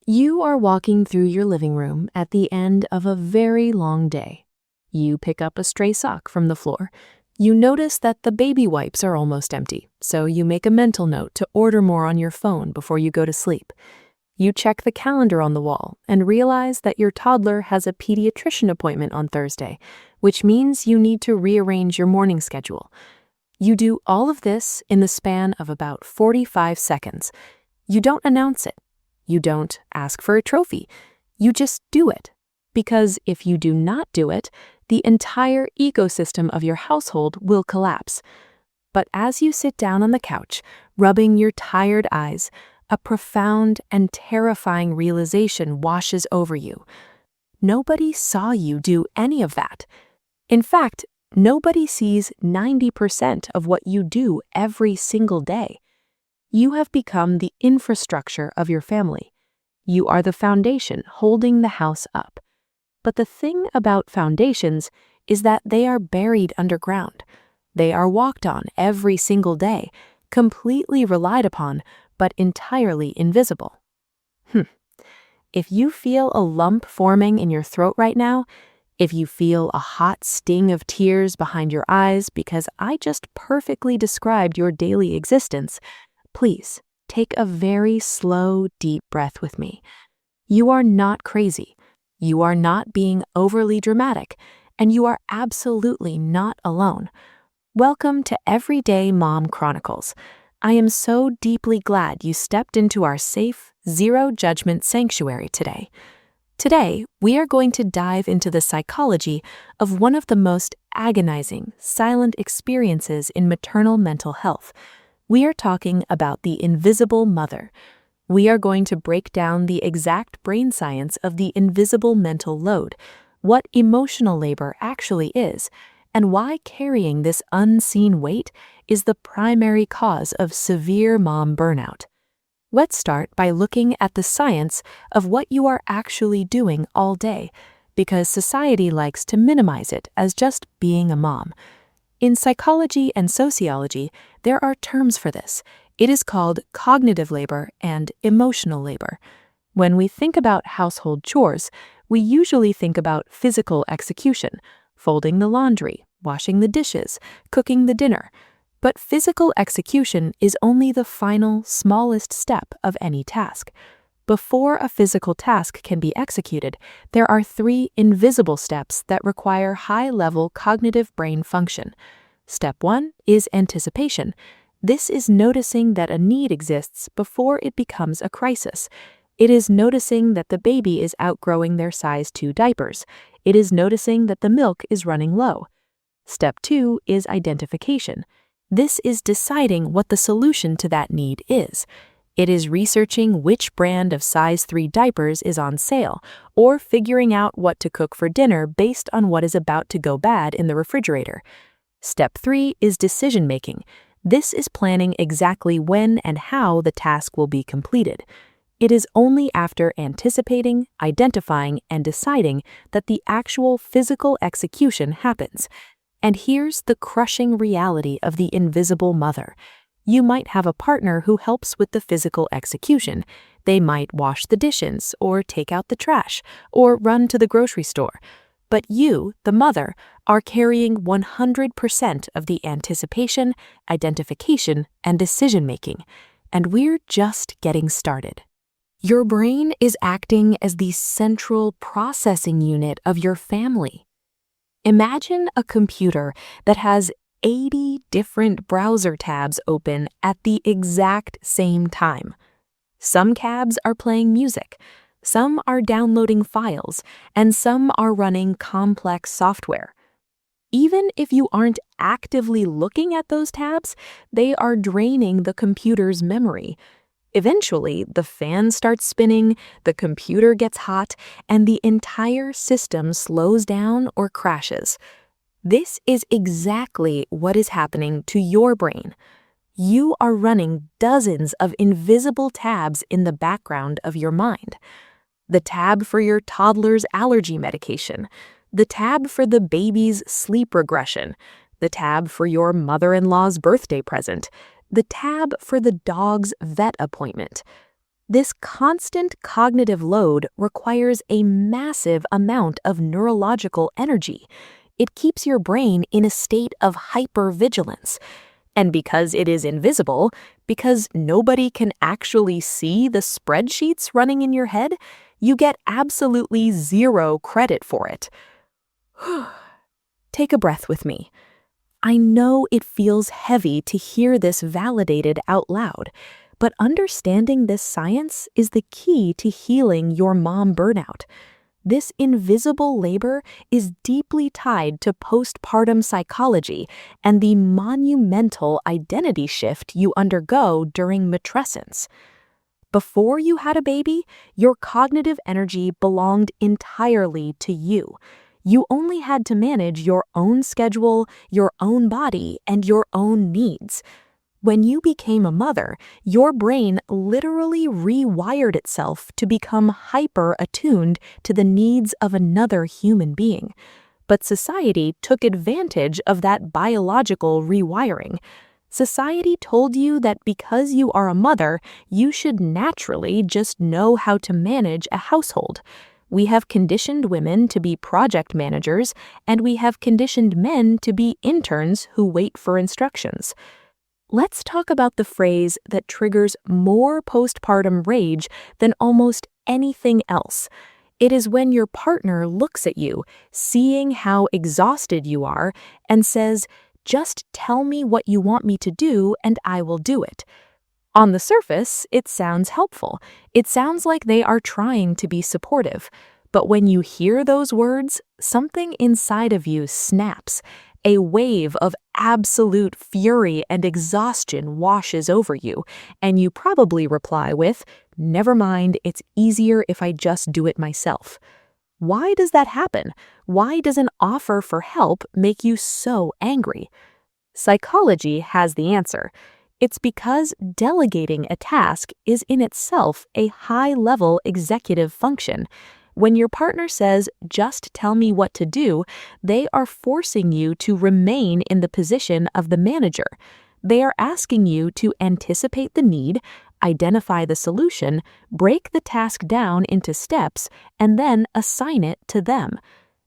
You are walking through your living room at the end of a very long day. You pick up a stray sock from the floor. You notice that the baby wipes are almost empty, so you make a mental note to order more on your phone before you go to sleep. You check the calendar on the wall and realize that your toddler has a pediatrician appointment on Thursday, which means you need to rearrange your morning schedule. You do all of this in the span of about 45 seconds. You don't announce it. You don't ask for a trophy. You just do it. Because if you do not do it, the entire ecosystem of your household will collapse. But as you sit down on the couch, rubbing your tired eyes, a profound and terrifying realization washes over you. Nobody saw you do any of that. In fact, nobody sees 90% of what you do every single day. You have become the infrastructure of your family. You are the foundation holding the house up. But the thing about foundations is that they are buried underground. They are walked on every single day, completely relied upon, but entirely invisible. If you feel a lump forming in your throat right now, if you feel a hot sting of tears behind your eyes because I just perfectly described your daily existence, please take a very slow, deep breath with me. You are not crazy. You are not being overly dramatic, and you are absolutely not alone. Welcome to Everyday Mom Chronicles. I am so deeply glad you stepped into our safe, zero-judgment sanctuary today. Today, we are going to dive into the psychology of one of the most agonizing, silent experiences in maternal mental health. We are talking about the invisible mother. We are going to break down the exact brain science of the invisible mental load, what emotional labor actually is, and why carrying this unseen weight is the primary cause of severe mom burnout. Let's start by looking at the science of what you are actually doing all day, because society likes to minimize it as just being a mom. In psychology and sociology, there are terms for this. It is called cognitive labor and emotional labor. When we think about household chores, we usually think about physical execution, folding the laundry, washing the dishes, cooking the dinner. But physical execution is only the final, smallest step of any task. Before a physical task can be executed, there are 3 invisible steps that require high-level cognitive brain function. Step 1 is anticipation. This is noticing that a need exists before it becomes a crisis. It is noticing that the baby is outgrowing their size 2 diapers. It is noticing that the milk is running low. Step 2 is identification. This is deciding what the solution to that need is. It is researching which brand of size 3 diapers is on sale, or figuring out what to cook for dinner based on what is about to go bad in the refrigerator. Step 3 is decision-making. This is planning exactly when and how the task will be completed. It is only after anticipating, identifying, and deciding that the actual physical execution happens. And here's the crushing reality of the invisible mother. You might have a partner who helps with the physical execution. They might wash the dishes, or take out the trash, or run to the grocery store. But you, the mother, are carrying 100% of the anticipation, identification, and decision-making. And we're just getting started. Your brain is acting as the central processing unit of your family. Imagine a computer that has 80 different browser tabs open at the exact same time. Some tabs are playing music, some are downloading files, and some are running complex software. Even if you aren't actively looking at those tabs, they are draining the computer's memory. Eventually, the fan starts spinning, the computer gets hot, and the entire system slows down or crashes. This is exactly what is happening to your brain. You are running dozens of invisible tabs in the background of your mind. The tab for your toddler's allergy medication, the tab for the baby's sleep regression, the tab for your mother-in-law's birthday present, the tab for the dog's vet appointment. This constant cognitive load requires a massive amount of neurological energy. It keeps your brain in a state of hypervigilance. And because it is invisible, because nobody can actually see the spreadsheets running in your head, you get absolutely zero credit for it. Take a breath with me. I know it feels heavy to hear this validated out loud, but understanding this science is the key to healing your mom burnout. This invisible labor is deeply tied to postpartum psychology and the monumental identity shift you undergo during matrescence. Before you had a baby, your cognitive energy belonged entirely to you. You only had to manage your own schedule, your own body, and your own needs. When you became a mother, your brain literally rewired itself to become hyper-attuned to the needs of another human being. But society took advantage of that biological rewiring. Society told you that because you are a mother, you should naturally just know how to manage a household. We have conditioned women to be project managers, and we have conditioned men to be interns who wait for instructions. Let's talk about the phrase that triggers more postpartum rage than almost anything else. It is when your partner looks at you, seeing how exhausted you are, and says, "Just tell me what you want me to do and I will do it." On the surface, it sounds helpful. It sounds like they are trying to be supportive. But when you hear those words, something inside of you snaps. A wave of absolute fury and exhaustion washes over you, and you probably reply with, "Never mind, it's easier if I just do it myself." Why does that happen? Why does an offer for help make you so angry? Psychology has the answer. It's because delegating a task is in itself a high-level executive function. When your partner says, "Just tell me what to do," they are forcing you to remain in the position of the manager. They are asking you to anticipate the need, identify the solution, break the task down into steps, and then assign it to them.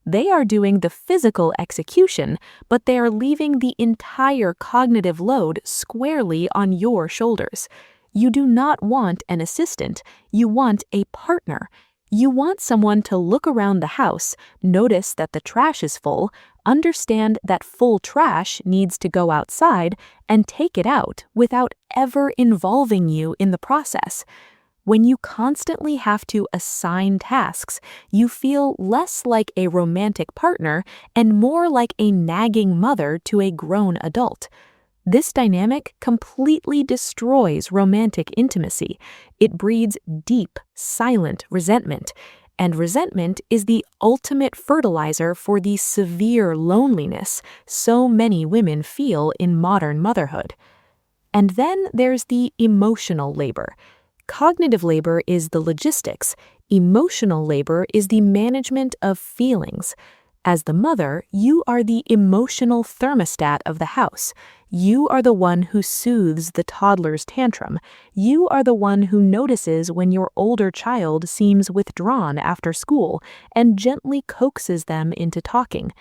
They are doing the physical execution, but they are leaving the entire cognitive load squarely on your shoulders. You do not want an assistant, you want a partner. You want someone to look around the house, notice that the trash is full, understand that full trash needs to go outside, and take it out without ever involving you in the process. When you constantly have to assign tasks, you feel less like a romantic partner and more like a nagging mother to a grown adult. This dynamic completely destroys romantic intimacy. It breeds deep, silent resentment, and resentment is the ultimate fertilizer for the severe loneliness so many women feel in modern motherhood. And then there's the emotional labor. Cognitive labor is the logistics. Emotional labor is the management of feelings. As the mother, you are the emotional thermostat of the house. You are the one who soothes the toddler's tantrum. You are the one who notices when your older child seems withdrawn after school and gently coaxes them into talking.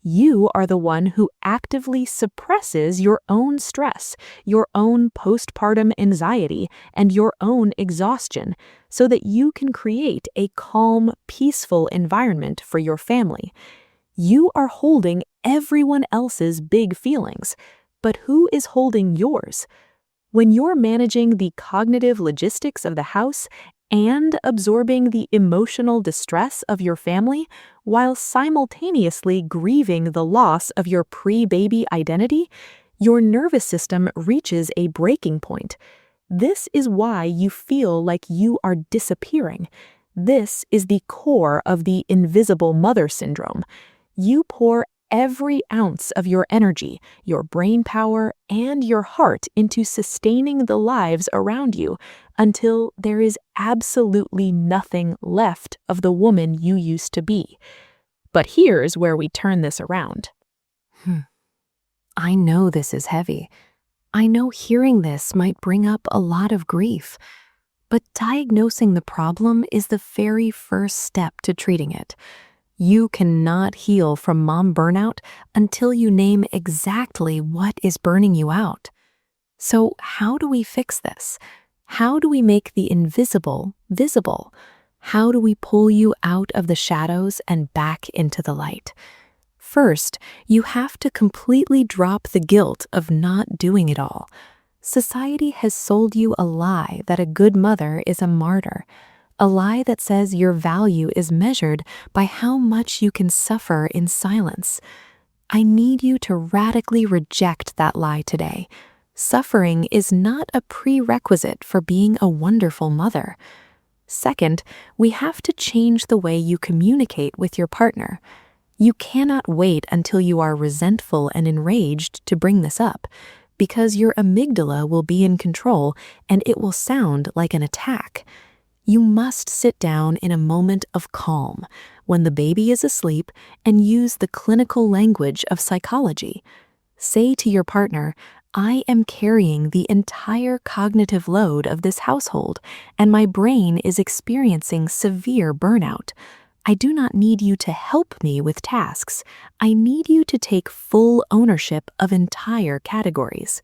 You are the one who actively suppresses your own stress, your own postpartum anxiety, and your own exhaustion so that you can create a calm, peaceful environment for your family. You are holding everyone else's big feelings, but who is holding yours? When you're managing the cognitive logistics of the house and absorbing the emotional distress of your family while simultaneously grieving the loss of your pre-baby identity, your nervous system reaches a breaking point. This is why you feel like you are disappearing. This is the core of the invisible mother syndrome. You pour every ounce of your energy, your brain power, and your heart into sustaining the lives around you until there is absolutely nothing left of the woman you used to be. But here's where we turn this around. I know this is heavy. I know hearing this might bring up a lot of grief. But diagnosing the problem is the very first step to treating it. You cannot heal from mom burnout until you name exactly what is burning you out. So, how do we fix this? How do we make the invisible visible? How do we pull you out of the shadows and back into the light? First, you have to completely drop the guilt of not doing it all. Society has sold you a lie that a good mother is a martyr, a lie that says your value is measured by how much you can suffer in silence. I need you to radically reject that lie today. Suffering is not a prerequisite for being a wonderful mother. Second, we have to change the way you communicate with your partner. You cannot wait until you are resentful and enraged to bring this up, because your amygdala will be in control and it will sound like an attack. You must sit down in a moment of calm when the baby is asleep and use the clinical language of psychology. Say to your partner, "I am carrying the entire cognitive load of this household, and my brain is experiencing severe burnout. I do not need you to help me with tasks. I need you to take full ownership of entire categories."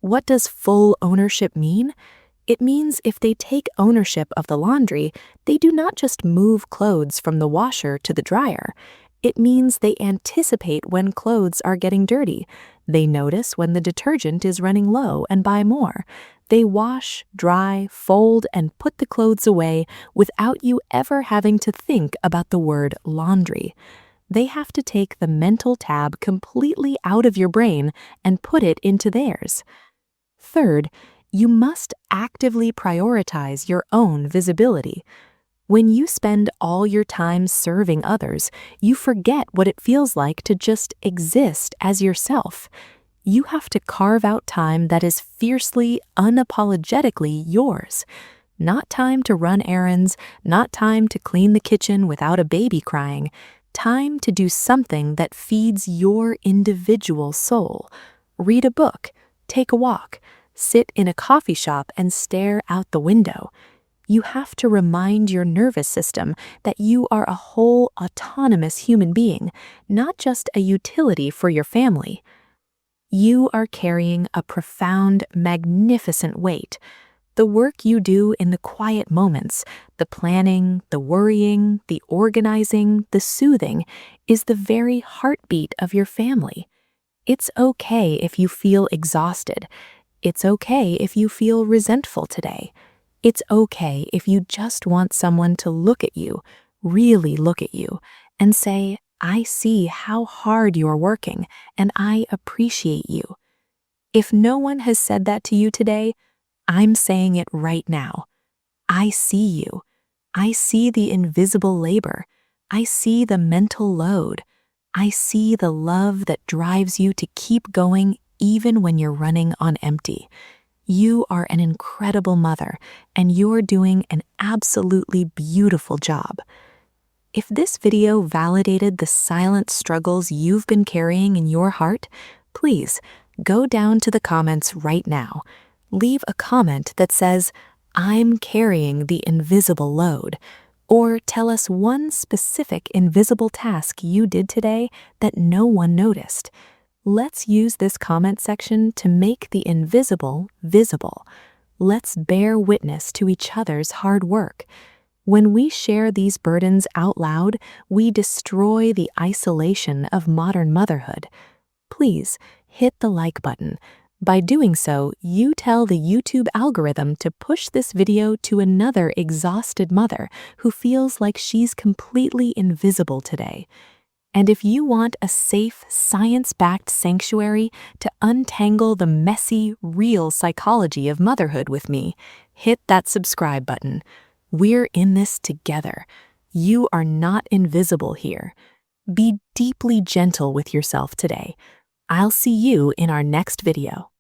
What does full ownership mean? It means if they take ownership of the laundry, they do not just move clothes from the washer to the dryer. It means they anticipate when clothes are getting dirty. They notice when the detergent is running low and buy more. They wash, dry, fold, and put the clothes away without you ever having to think about the word laundry. They have to take the mental tab completely out of your brain and put it into theirs. Third, you must actively prioritize your own visibility. When you spend all your time serving others, you forget what it feels like to just exist as yourself. You have to carve out time that is fiercely, unapologetically yours. Not time to run errands, not time to clean the kitchen without a baby crying. Time to do something that feeds your individual soul. Read a book, take a walk, sit in a coffee shop and stare out the window. You have to remind your nervous system that you are a whole autonomous human being, not just a utility for your family. You are carrying a profound, magnificent weight. The work you do in the quiet moments, the planning, the worrying, the organizing, the soothing, is the very heartbeat of your family. It's okay if you feel exhausted. It's okay if you feel resentful today. It's okay if you just want someone to look at you, really look at you, and say, "I see how hard you're working, and I appreciate you." If no one has said that to you today, I'm saying it right now. I see you. I see the invisible labor. I see the mental load. I see the love that drives you to keep going even when you're running on empty. You are an incredible mother, and you're doing an absolutely beautiful job. If this video validated the silent struggles you've been carrying in your heart, please go down to the comments right now. Leave a comment that says, "I'm carrying the invisible load," or tell us one specific invisible task you did today that no one noticed. Let's use this comment section to make the invisible visible. Let's bear witness to each other's hard work. When we share these burdens out loud, we destroy the isolation of modern motherhood. Please hit the like button. By doing so, you tell the YouTube algorithm to push this video to another exhausted mother who feels like she's completely invisible today. And if you want a safe, science-backed sanctuary to untangle the messy, real psychology of motherhood with me, hit that subscribe button. We're in this together. You are not invisible here. Be deeply gentle with yourself today. I'll see you in our next video.